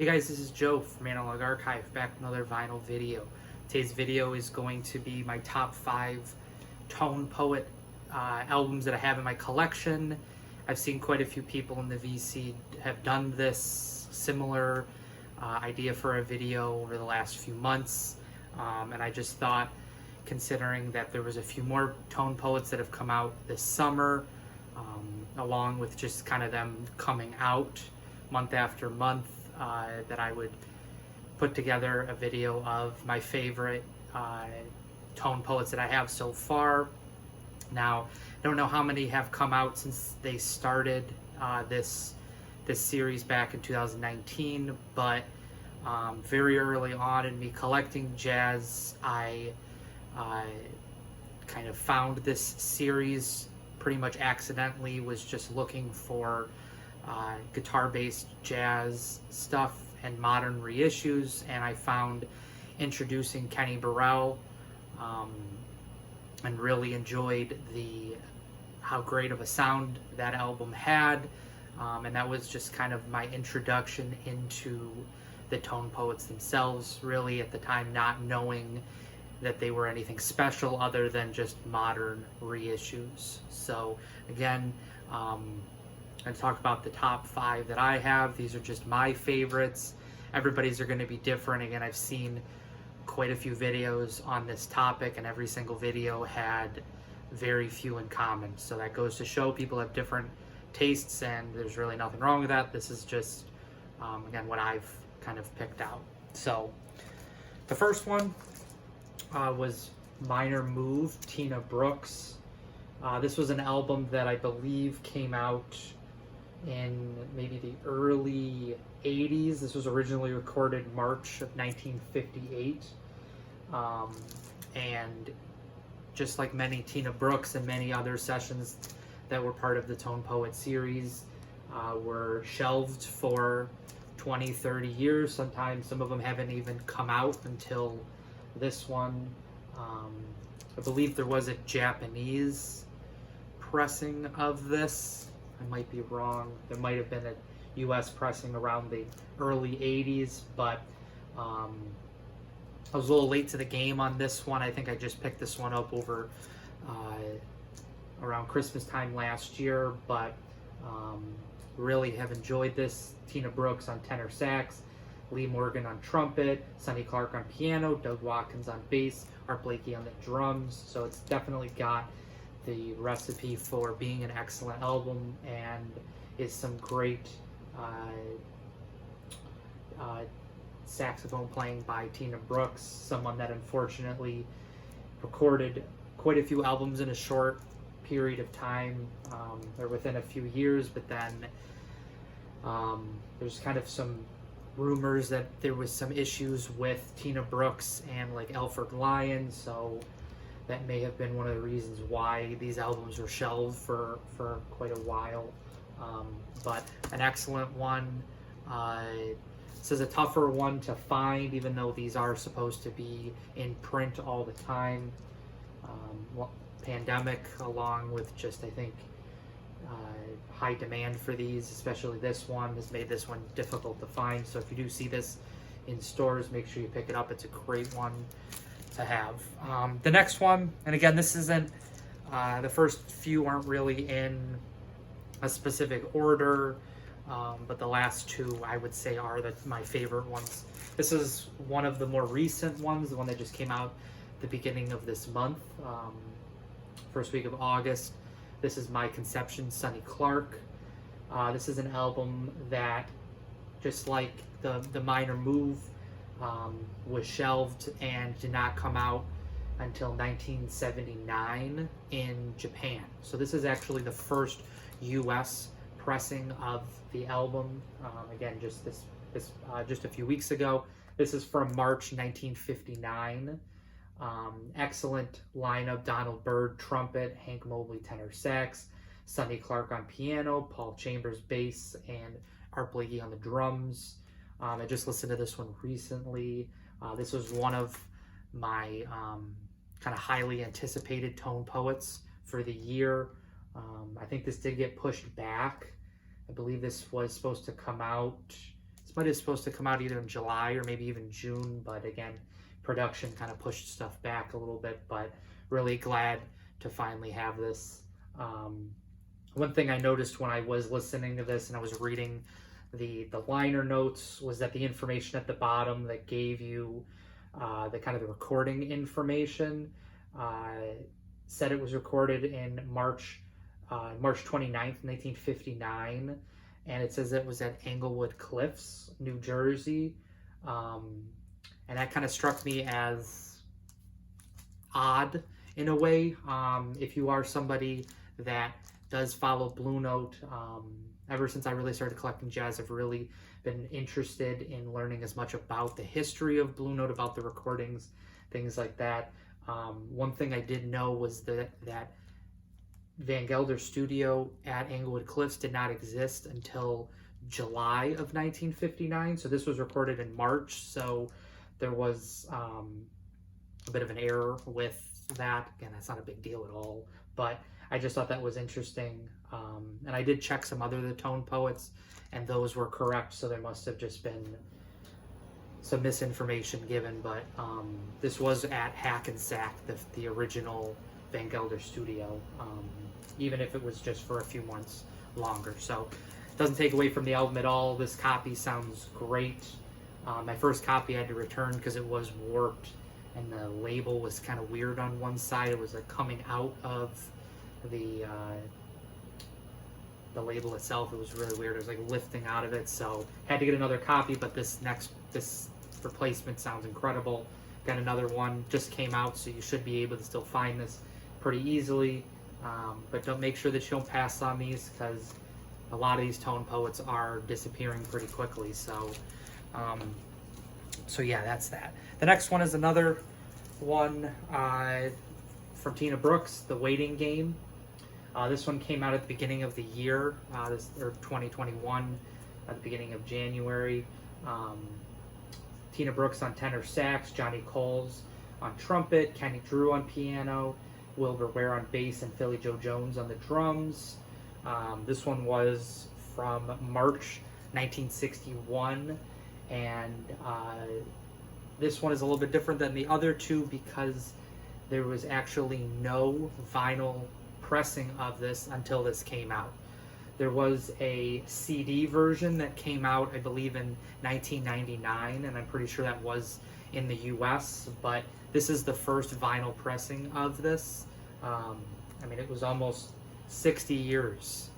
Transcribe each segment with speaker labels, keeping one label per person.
Speaker 1: Hey guys, this is Joe from Analog Archive, back with another vinyl video. Today's video is going to be my top 5 Tone Poet albums that I have in my collection. I've seen quite a few people in the VC have done this similar idea for a video over the last few months, and I just thought, considering that there was a few more Tone Poets that have come out this summer, along with just kind of them coming out month after month, that I would put together a video of my favorite Tone Poets that I have so far. Now, I don't know how many have come out since they started this series back in 2019, but very early on in me collecting jazz, I kind of found this series pretty much accidentally. Was just looking for guitar-based jazz stuff and modern reissues, and I found Introducing Kenny Burrell, and really enjoyed how great of a sound that album had, and that was just kind of my introduction into the Tone Poets themselves, really at the time not knowing that they were anything special other than just modern reissues. So again, and talk about the top 5 that I have. These are just my favorites. Everybody's are going to be different. Again, I've seen quite a few videos on this topic, and every single video had very few in common. So that goes to show people have different tastes, and there's really nothing wrong with that. This is just, again, what I've kind of picked out. So the first one was Minor Move, Tina Brooks. This was an album that I believe came out in maybe the early 80s. This was originally recorded March of 1958. And just like many Tina Brooks and many other sessions that were part of the Tone Poet series, were shelved for 20, 30 years. Sometimes some of them haven't even come out until this one. I believe there was a Japanese pressing of this. I might be wrong. There might have been a US pressing around the early 80s, but I was a little late to the game on this one. I think I just picked this one up over around Christmas time last year, but really have enjoyed this. Tina Brooks on tenor sax, Lee Morgan on trumpet, Sonny Clark on piano, Doug Watkins on bass, Art Blakey on the drums. So it's definitely got the recipe for being an excellent album, and is some great saxophone playing by Tina Brooks, someone that unfortunately recorded quite a few albums in a short period of time, or within a few years, but then there's kind of some rumors that there was some issues with Tina Brooks and like Alfred Lyons, so that may have been one of the reasons why these albums were shelved for quite a while. But an excellent one. This is a tougher one to find, even though these are supposed to be in print all the time. Pandemic, along with just, I think, high demand for these, especially this one, has made this one difficult to find. So if you do see this in stores, make sure you pick it up. It's a great one to have. The next one, and again, this isn't, the first few aren't really in a specific order, but the last 2 I would say are my favorite ones. This is one of the more recent ones, the one that just came out the beginning of this month, first week of August. This is My Conception, Sonny Clark. This is an album that, just like the Minor Move, was shelved and did not come out until 1979 in Japan. So this is actually the first US pressing of the album. Again, just just a few weeks ago. This is from March 1959. Excellent lineup: Donald Byrd trumpet, Hank Mobley tenor sax, Sonny Clark on piano, Paul Chambers bass, and Art Blakey on the drums. I just listened to this one recently. This was one of my kind of highly anticipated Tone Poets for the year. I think this did get pushed back. I believe this was supposed to come out This might be supposed to come out either in July or maybe even June, but again, production kind of pushed stuff back a little bit, but really glad to finally have this. One thing I noticed when I was listening to this and I was reading the liner notes was that the information at the bottom that gave you the kind of the recording information said it was recorded in March 29th, 1959, and it says it was at Englewood Cliffs, New Jersey, and that kind of struck me as odd in a way. If you are somebody that does follow Blue Note, ever since I really started collecting jazz, I've really been interested in learning as much about the history of Blue Note, about the recordings, things like that. One thing I did know was that Van Gelder studio at Englewood Cliffs did not exist until July of 1959. So this was recorded in March. So there was a bit of an error with that. Again, that's not a big deal at all, but I just thought that was interesting. And I did check some other of the tone poets, and those were correct. So there must have just been some misinformation given, but this was at Hackensack, the original Van Gelder studio, even if it was just for a few months longer. So it doesn't take away from the album at all. This copy sounds great. My first copy I had to return because it was warped, and the label was kind of weird on one side. It was like coming out of the label itself. It was really weird. It was like lifting out of it, so had to get another copy. But this replacement sounds incredible. Got another one, just came out, so you should be able to still find this pretty easily. But don't make sure that you don't pass on these, because a lot of these tone poets are disappearing pretty quickly. So yeah, that's that. The next one is another one from Tina Brooks, The Waiting Game. This one came out at the beginning of the year, or 2021, at the beginning of January. Tina Brooks on tenor sax, Johnny Coles on trumpet, Kenny Drew on piano, Wilbur Ware on bass, and Philly Joe Jones on the drums. This one was from March 1961, and this one is a little bit different than the other two because there was actually no vinyl pressing of this until this came out. There was a CD version that came out, I believe, in 1999, and I'm pretty sure that was in the US, but this is the first vinyl pressing of this. I mean, it was almost 60 years,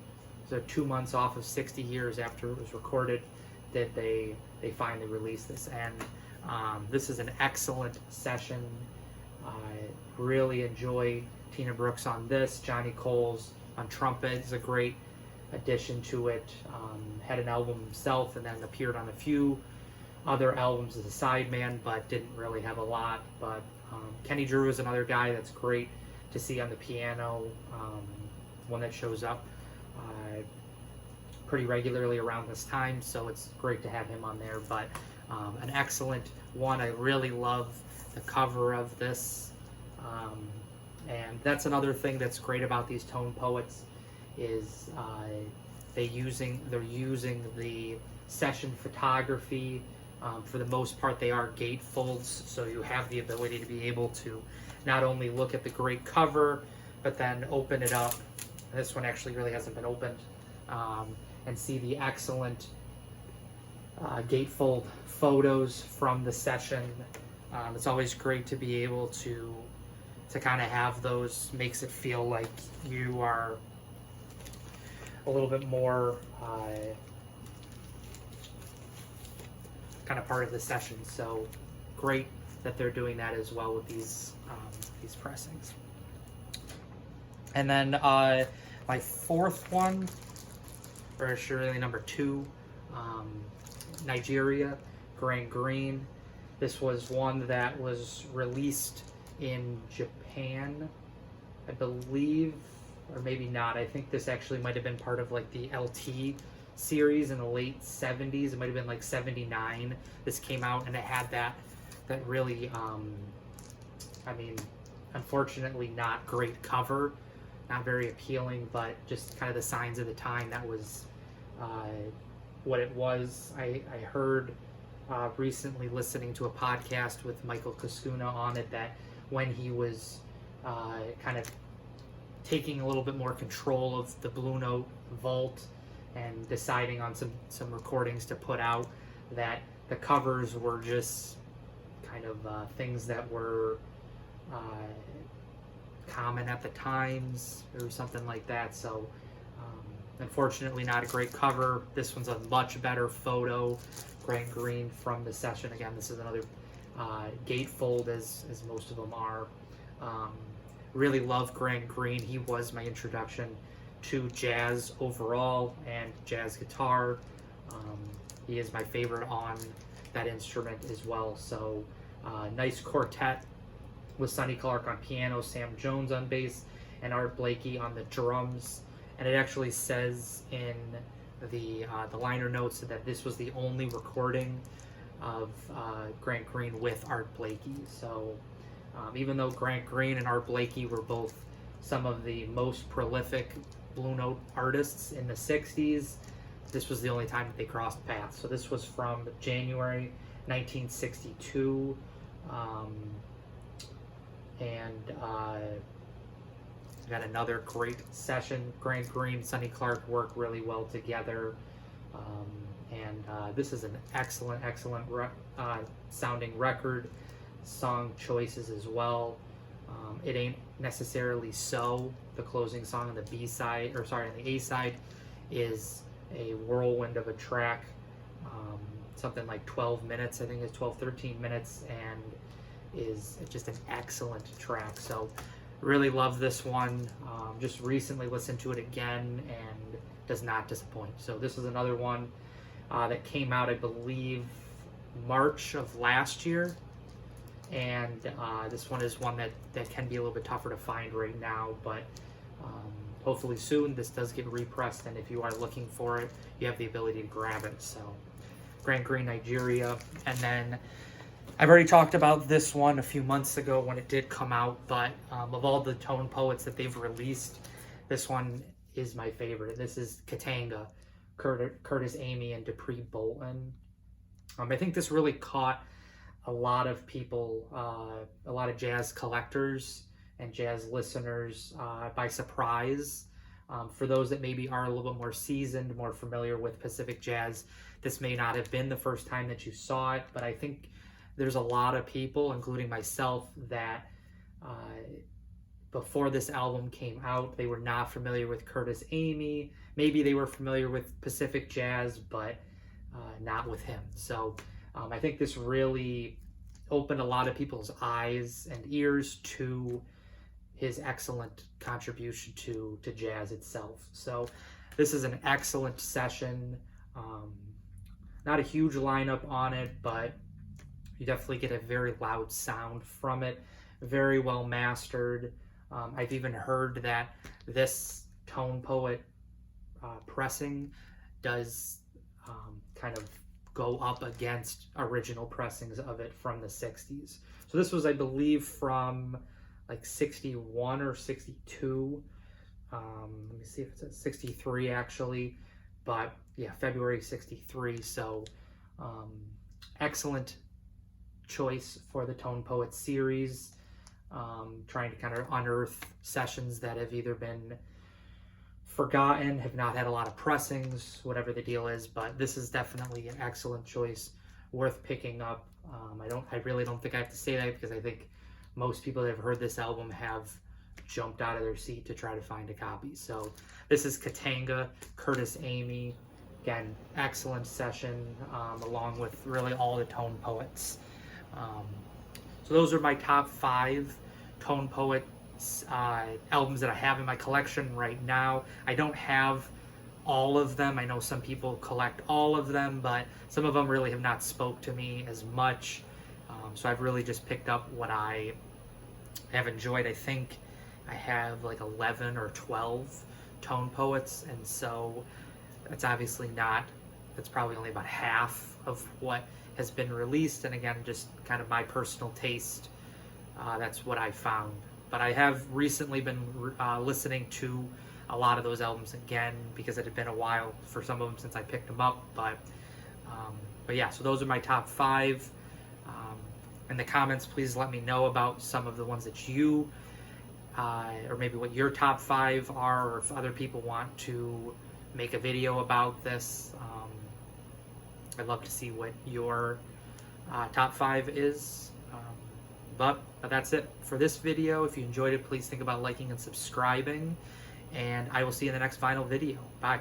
Speaker 1: so 2 months off of 60 years after it was recorded that they finally released this, and this is an excellent session. I really enjoy Tina Brooks on this. Johnny Coles on trumpet is a great addition to it. Had an album himself and then appeared on a few other albums as a sideman, but didn't really have a lot. But Kenny Drew is another guy that's great to see on the piano, one that shows up pretty regularly around this time, so it's great to have him on there. But an excellent one. I really love the cover of this, and that's another thing that's great about these tone poets is they're using the session photography. For the most part, they are gatefolds, so you have the ability to be able to not only look at the great cover, but then open it up. This one actually really hasn't been opened, and see the excellent gatefold photos from the session. It's always great to be able to kind of have those. Makes it feel like you are a little bit more kind of part of the session. So great that they're doing that as well with these pressings. And then my fourth one, or surely number 2, Nigeria, Grand Green. This was one that was released in Japan, I believe, or maybe not. I think this actually might have been part of like the LT series in the late 70s. It might have been like 79. This came out, and it had that really, I mean, unfortunately not great cover, not very appealing, but just kind of the signs of the time. That was what it was. I heard recently, listening to a podcast with Michael Cascuna on it, that when he was kind of taking a little bit more control of the Blue Note vault and deciding on some recordings to put out, that the covers were just kind of things that were common at the times or something like that. So unfortunately, not a great cover. This one's a much better photo. Grant Green from the session. Again, this is another gatefold, as most of them are. Really love Grant Green. He was my introduction to jazz overall and jazz guitar. He is my favorite on that instrument as well. So nice quartet with Sonny Clark on piano, Sam Jones on bass, and Art Blakey on the drums. And it actually says in the liner notes that this was the only recording of Grant Green with Art Blakey. So even though Grant Green and Art Blakey were both some of the most prolific Blue Note artists in the 60s, this was the only time that they crossed paths. So this was from January 1962. Got another great session. Grant Green, Sonny Clark work really well together. This is an excellent sounding record. Song choices as well. It Ain't Necessarily So, the closing song on the B-side, or sorry, on the A-side, is a whirlwind of a track. Something like 12 minutes, I think it's 12, 13 minutes, and is just an excellent track. So really love this one. Just recently listened to it again and does not disappoint. So this is another one that came out, I believe, March of last year. And this one is one that can be a little bit tougher to find right now, but hopefully soon this does get repressed, and if you are looking for it, you have the ability to grab it. So Grant Green, Nigeria. And then I've already talked about this one a few months ago when it did come out, but of all the Tone Poets that they've released, this one is my favorite. This is Katanga, Curtis Amy, and Dupree Bolton. I think this really caught a lot of people, a lot of jazz collectors and jazz listeners by surprise. For those that maybe are a little bit more seasoned, more familiar with Pacific jazz, this may not have been the first time that you saw it, but I think there's a lot of people, including myself, that before this album came out, they were not familiar with Curtis Amy. Maybe they were familiar with Pacific jazz, but not with him. So I think this really opened a lot of people's eyes and ears to his excellent contribution to jazz itself. So this is an excellent session. Not a huge lineup on it, but you definitely get a very loud sound from it. Very well mastered. I've even heard that this Tone Poet pressing does kind of go up against original pressings of it from the 60s. So this was, I believe, from like 61 or 62. Let me see if it's at 63 actually, but yeah, February 63. So excellent choice for the Tone Poet series. Trying to kind of unearth sessions that have either been forgotten, have not had a lot of pressings, whatever the deal is, but this is definitely an excellent choice, worth picking up. I really don't think I have to say that, because I think most people that have heard this album have jumped out of their seat to try to find a copy. So this is Katanga, Curtis Amy. Again, excellent session, along with really all the Tone Poets. So those are my top 5 Tone Poet albums that I have in my collection right now. I don't have all of them. I know some people collect all of them, but some of them really have not spoke to me as much. So I've really just picked up what I have enjoyed. I think I have like 11 or 12 Tone Poets, and so that's obviously not, that's probably only about half of what has been released. And again, just kind of my personal taste, that's what I found. But I have recently been listening to a lot of those albums again because it had been a while for some of them since I picked them up. But yeah, so those are my top 5. In the comments, please let me know about some of the ones that you, or maybe what your top 5 are, or if other people want to make a video about this. I'd love to see what your top 5 is. But that's it for this video. If you enjoyed it, please think about liking and subscribing. And I will see you in the next vinyl video. Bye.